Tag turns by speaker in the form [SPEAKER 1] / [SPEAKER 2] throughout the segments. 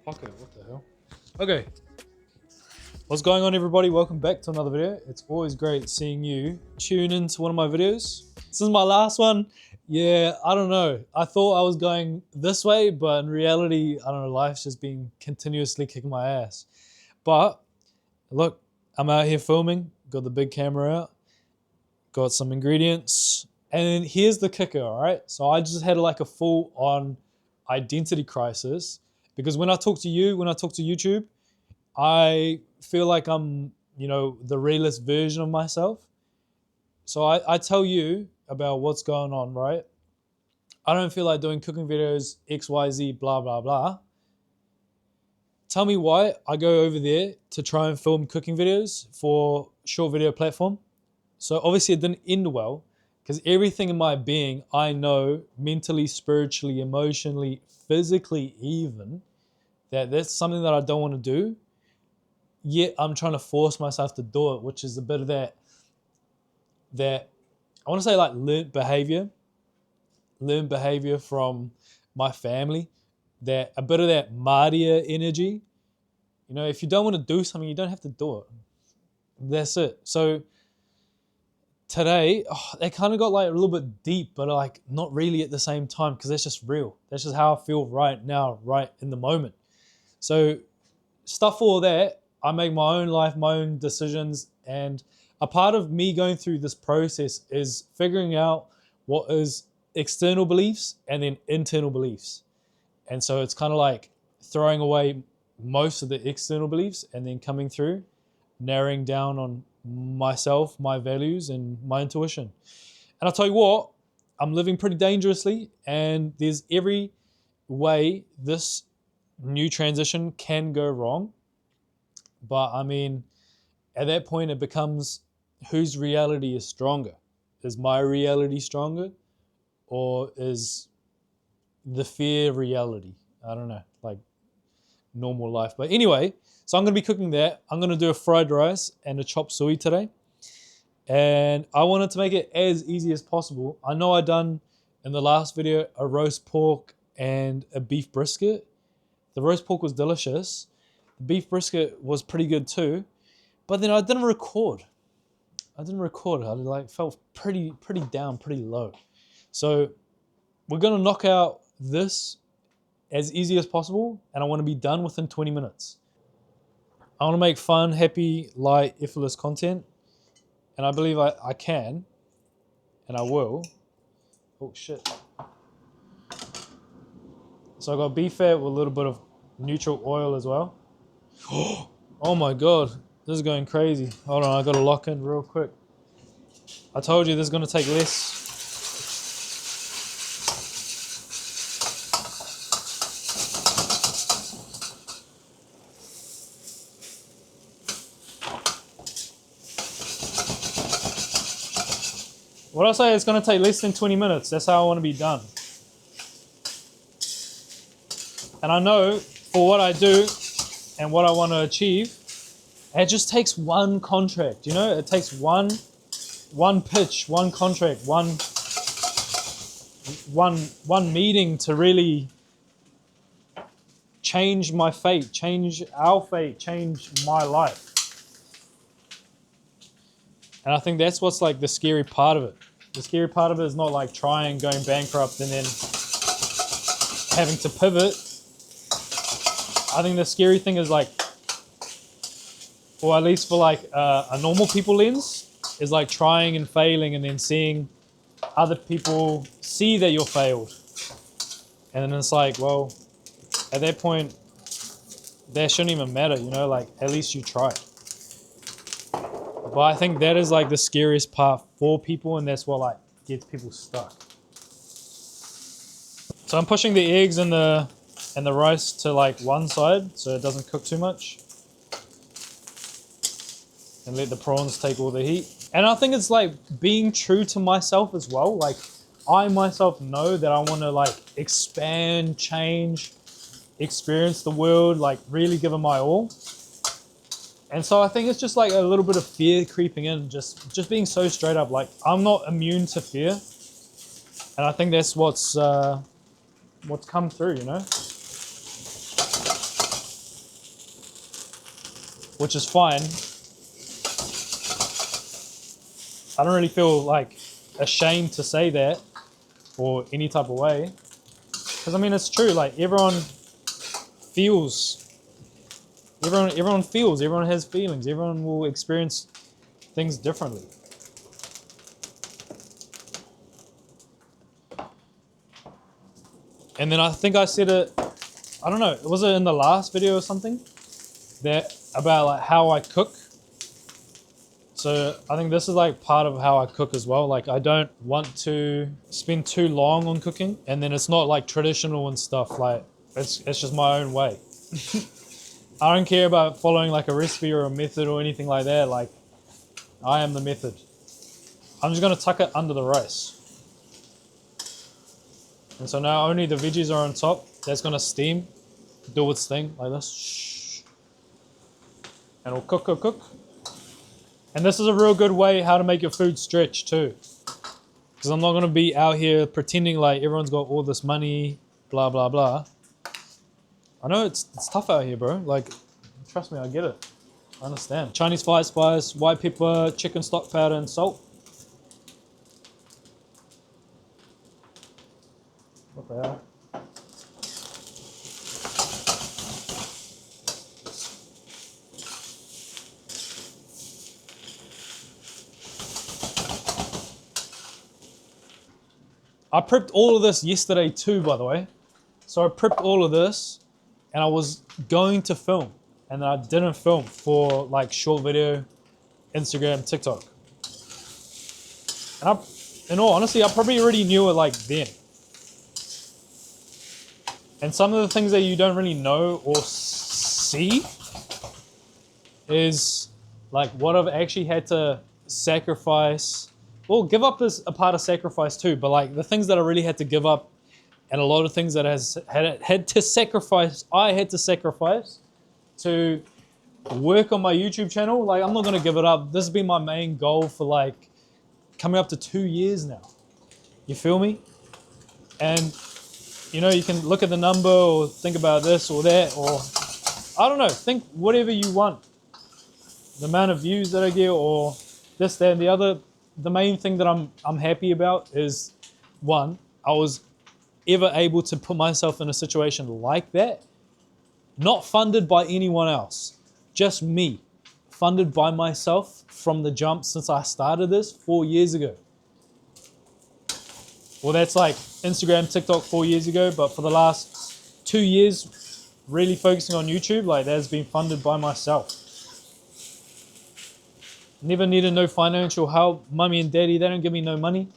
[SPEAKER 1] pocket, what the hell? Okay. What's going on, everybody? Welcome back to another video. It's always great seeing you tune into one of my videos. This is my last one. Yeah, I don't know. I thought I was going this way, but in reality, I don't know, life's just been continuously kicking my ass. But look, I'm out here filming, got the big camera out, got some ingredients, and here's the kicker, all right? So I just had like a full on identity crisis because when I talk to you, when I talk to YouTube, I feel like I'm, the realist version of myself. So I tell you about what's going on, right? I don't feel like doing cooking videos, X, Y, Z, blah, blah, blah. Tell me why I go over there to try and film cooking videos for short video platform. So obviously it didn't end well because everything in my being, I know mentally, spiritually, emotionally, physically even, that that's something that I don't want to do. Yet I'm trying to force myself to do it, which is a bit of that I want to say like learned behavior from my family, that a bit of that Maria energy. If you don't want to do something, you don't have to do it. That's it. So today, they kind of got like a little bit deep, but like not really at the same time, because that's just real. That's just how I feel right now, right in the moment. So stuff all that, I make my own life, my own decisions, and a part of me going through this process is figuring out what is external beliefs and then internal beliefs. And so it's kind of like throwing away most of the external beliefs and then coming through, narrowing down on myself, my values, and my intuition. And I'll tell you what, I'm living pretty dangerously, and there's every way this new transition can go wrong. But I mean, at that point, it becomes whose reality is stronger? Is my reality stronger, or is the fear reality? I don't know, like normal life. But anyway, so I'm going to be cooking that. I'm going to do a fried rice and a chopped suey today. And I wanted to make it as easy as possible. I know I done in the last video a roast pork and a beef brisket. The roast pork was delicious. The beef brisket was pretty good too. But then I didn't record. I like felt pretty down, pretty low. So we're going to knock out this as easy as possible, and I want to be done within 20 minutes. I want to make fun, happy, light, effortless content, and I believe I can, and I will. Oh shit. So I got beef fat with a little bit of neutral oil as well. Oh my god, this is going crazy. Hold on, I got to lock in real quick. I told you this is going to take less. What I say, it's going to take less than 20 minutes. That's how I want to be done. And I know for what I do and what I want to achieve, it just takes one contract, It takes one pitch, one contract, one meeting to really change my fate, change our fate, change my life. And I think that's what's like the scary part of it. The scary part of it is not like trying, going bankrupt, and then having to pivot. I think the scary thing is like, or at least for like a normal people lens, is like trying and failing and then seeing other people see that you're failed. And then it's like, well, at that point, that shouldn't even matter, like at least you tried. But I think that is like the scariest part for people, and that's what like gets people stuck. So I'm pushing the eggs and the rice to like one side so it doesn't cook too much. And let the prawns take all the heat. And I think it's like being true to myself as well. Like I myself know that I want to like expand, change, experience the world, like really give it my all. And so I think it's just like a little bit of fear creeping in, just being so straight up. Like I'm not immune to fear. And I think that's what's come through, which is fine. I don't really feel like ashamed to say that or any type of way. Because I mean, it's true, like everyone feels, everyone has feelings, everyone will experience things differently. And then I think I said it, I don't know, was it in the last video or something? That about like how I cook. So I think this is like part of how I cook as well. Like I don't want to spend too long on cooking, and then it's not like traditional and stuff. Like it's just my own way. I don't care about following like a recipe or a method or anything like that. Like I am the method. I'm just gonna tuck it under the rice. And so now only the veggies are on top. That's gonna steam, do its thing like this. Shh. And it'll cook, cook, cook. And this is a real good way how to make your food stretch too. Because I'm not gonna be out here pretending like everyone's got all this money, blah, blah, blah. I know it's tough out here, bro. Like, trust me, I get it. I understand. Chinese fried spice, white pepper, chicken stock powder, and salt. What the hell? I prepped all of this yesterday too, by the way. So I prepped all of this and I was going to film and then I didn't film for like short video, Instagram, TikTok. And in all honesty, I probably already knew it like then. And some of the things that you don't really know or see is like what I've actually had to sacrifice. Well, give up is a part of sacrifice too, but like the things that I really had to give up and a lot of things that I had to sacrifice, I had to sacrifice to work on my YouTube channel. Like I'm not gonna give it up. This has been my main goal for like coming up to 2 years now. You feel me? And you know, you can look at the number or think about this or that, or I don't know, think whatever you want. The amount of views that I get or this, that, and the other. The main thing that I'm happy about is, one, I was ever able to put myself in a situation like that, not funded by anyone else, just me, funded by myself from the jump since I started this 4 years ago. Well, that's like Instagram, TikTok 4 years ago, but for the last 2 years, really focusing on YouTube, like that has been funded by myself. Never needed no financial help. Mummy and daddy, they don't give me no money.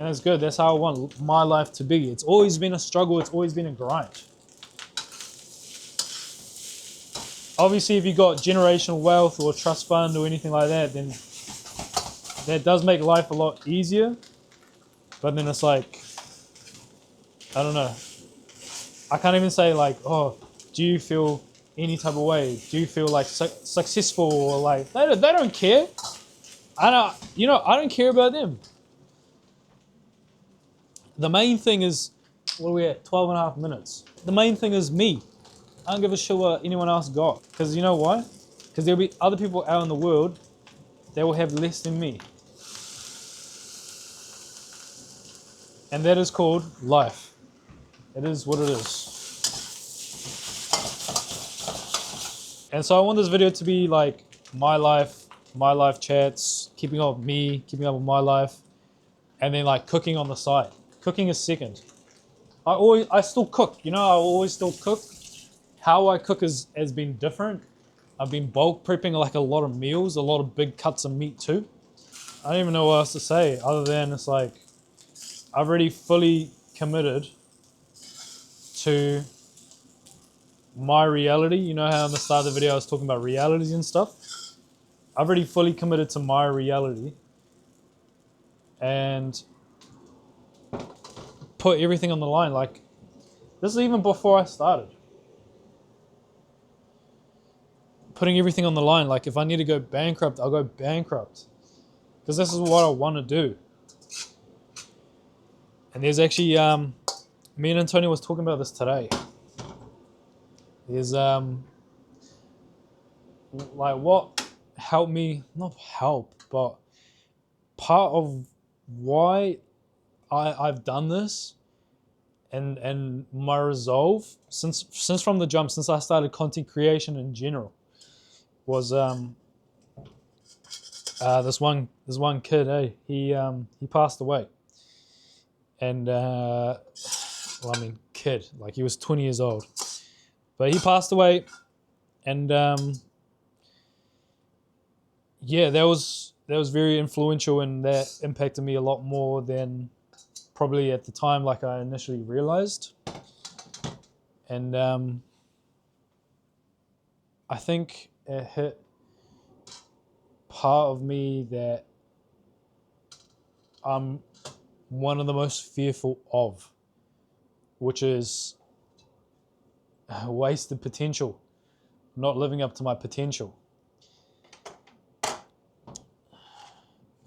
[SPEAKER 1] And it's good. That's how I want my life to be. It's always been a struggle. It's always been a grind. Obviously, if you got generational wealth or trust fund or anything like that, then that does make life a lot easier. But then it's like, I don't know. I can't even say like, oh, do you feel any type of way? Do you feel like successful or like, they don't care. I don't care about them. The main thing is, what are we at? 12 and a half minutes. The main thing is me. I don't give a shit what anyone else got. Because you know why? Because there'll be other people out in the world that will have less than me. And that is called life. It is what it is. And so I want this video to be like my life chats, keeping up with me, keeping up with my life, and then like cooking on the side. Cooking is second. I still cook, you know, I always still cook. How I cook has been different. I've been bulk prepping like a lot of meals, a lot of big cuts of meat too. I don't even know what else to say other than it's like, I've already fully committed to my reality. You know how in the start of the video I was talking about realities and stuff? I've already fully committed to my reality and put everything on the line. Like, this is even before I started. Putting everything on the line. Like, if I need to go bankrupt, I'll go bankrupt. Because this is what I want to do. And there's actually, me and Antonio was talking about this today. There's like what helped me, not help, but part of why I've done this and my resolve since from the jump, since I started content creation in general, was this one kid, he passed away, and well, I mean kid, like he was 20 years old, but he passed away, and yeah, that was very influential, and that impacted me a lot more than probably at the time like I initially realized. And I think it hit part of me that I'm one of the most fearful of, which is wasted potential, not living up to my potential.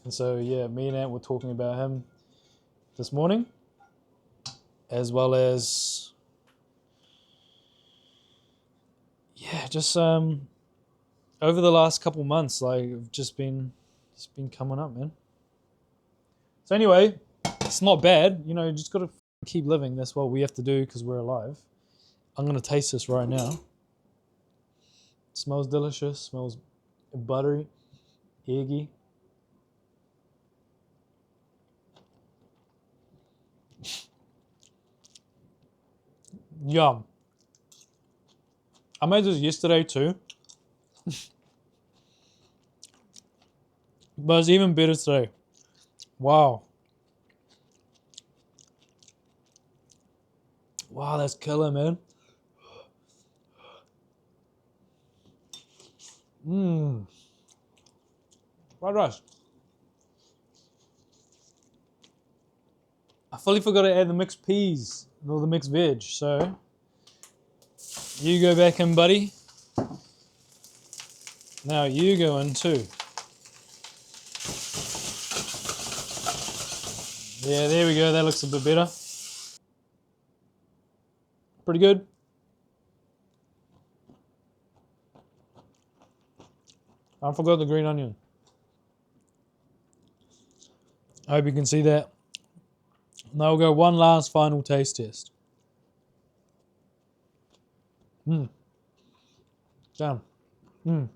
[SPEAKER 1] And so yeah, me and Ant were talking about him this morning, as well as just over the last couple months, like I've just been coming up, man. So anyway, it's not bad, you know. You just gotta keep living. That's what we have to do because we're alive. I'm gonna taste this right now. It smells delicious. Smells buttery, eggy. Yum. I made this yesterday too. But it's even better today. Wow. Wow, that's killer, man. Mmm. Fried rice. I fully forgot to add the mixed peas or the mixed veg, so you go back in, buddy. Now you go in too. Yeah, there we go. That looks a bit better. Pretty good. I forgot the green onion. I hope you can see that. Now we'll go one last final taste test. Mmm. Damn. Mmm.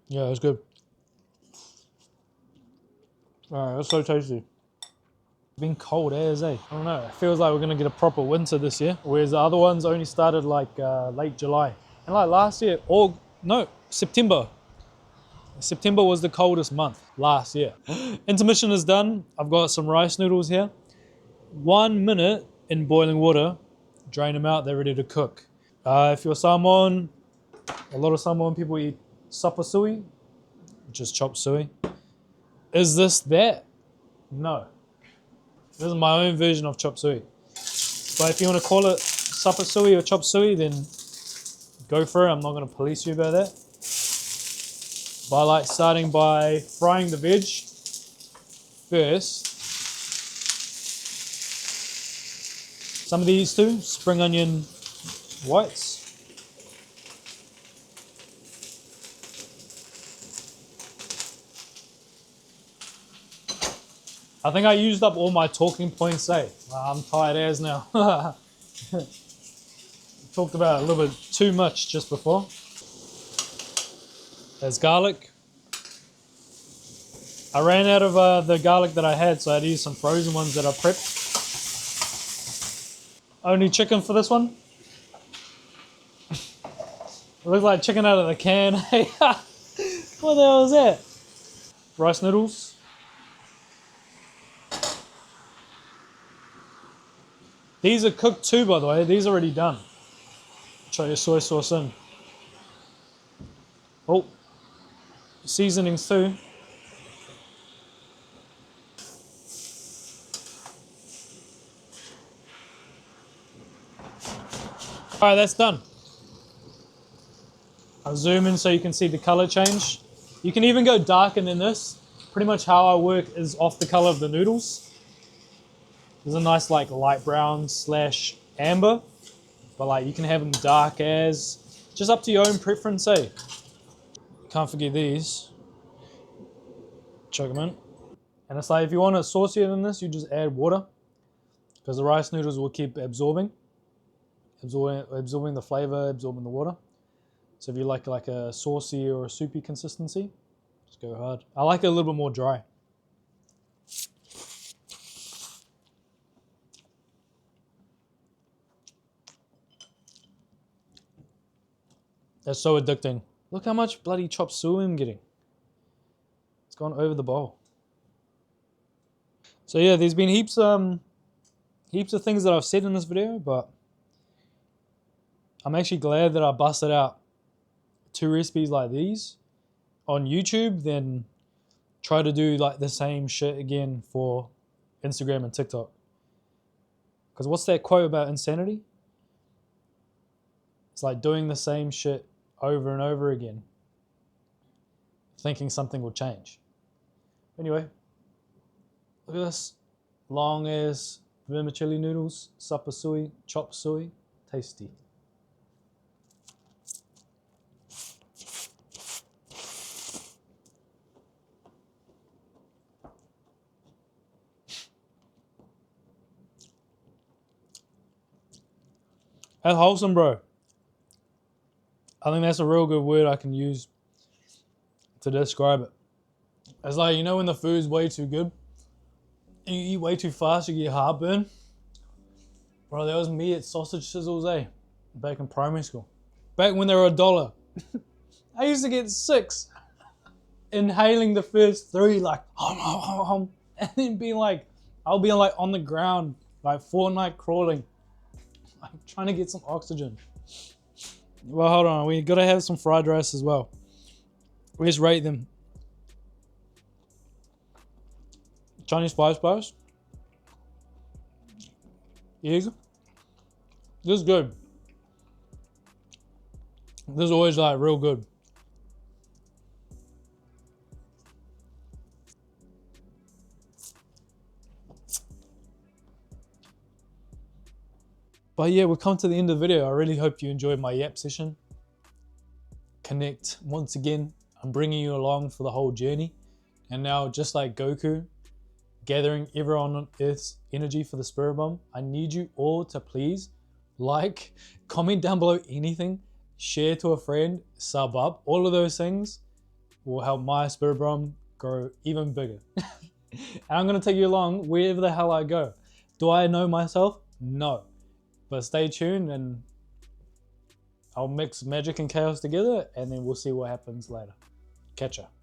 [SPEAKER 1] Yeah, it's good. Alright, that's so tasty. It's been cold as I don't know. It feels like we're gonna get a proper winter this year, whereas the other ones only started like late July. And like last year, September. September was the coldest month last year. Intermission is done. I've got some rice noodles here. 1 minute in boiling water, drain them out, they're ready to cook. If you're Samoan, a lot of Samoan people eat suey, which is chopped suey. Is this that? No. This is my own version of chop suey. But if you want to call it suey or chop suey, then go for it. I'm not going to police you about that. But I like starting by frying the veg first. Some of these too, spring onion whites. I think I used up all my talking points, eh? I'm tired as now. Talked about it a little bit too much just before. There's garlic. I ran out of the garlic that I had, so I had to use some frozen ones that I prepped. Only chicken for this one. It looks like chicken out of the can. What the hell is that? Rice noodles. These are cooked too, by the way. These are already done. Try your soy sauce in. Oh, seasonings too. All right, that's done. I'll zoom in so you can see the color change. You can even go darker than this. Pretty much how I work is off the color of the noodles. There's a nice like light brown / amber. but like you can have them dark as, just up to your own preference, eh? Can't forget these. Chuck them in. And it's like if you want it saucier than this, you just add water because the rice noodles will keep absorbing the flavor, absorbing the water. So if you like a saucy or a soupy consistency, just go hard. I like it a little bit more dry. That's so addicting. Look how much bloody chop suey I'm getting. It's gone over the bowl. So yeah, there's been heaps of things that I've said in this video, but I'm actually glad that I busted out 2 recipes like these on YouTube, then try to do like the same shit again for Instagram and TikTok. Because what's that quote about insanity? It's like doing the same shit over and over again, thinking something will change. Anyway, look at this. Long as vermicelli noodles, supper suey, chop suey, tasty. That's wholesome, bro. I think that's a real good word I can use to describe it. It's like, you know when the food's way too good, and you eat way too fast, you get heartburn? Bro, that was me at Sausage Sizzles, eh? Back in primary school. Back when they were $1. I used to get 6. Inhaling the first 3, like, and then being like, I'll be like on the ground, like Fortnite crawling, like trying to get some oxygen. Well, hold on, we gotta have some fried rice as well. Let's rate them. Chinese spice. Egg. This is good. This is always like real good. But yeah, we've come to the end of the video. I really hope you enjoyed my yap session. Connect once again. I'm bringing you along for the whole journey. And now, just like Goku, gathering everyone on Earth's energy for the Spirit Bomb, I need you all to please like, comment down below anything, share to a friend, sub up. All of those things will help my Spirit Bomb grow even bigger. And I'm going to take you along wherever the hell I go. Do I know myself? No. But stay tuned and I'll mix magic and chaos together and then we'll see what happens later. Catch ya.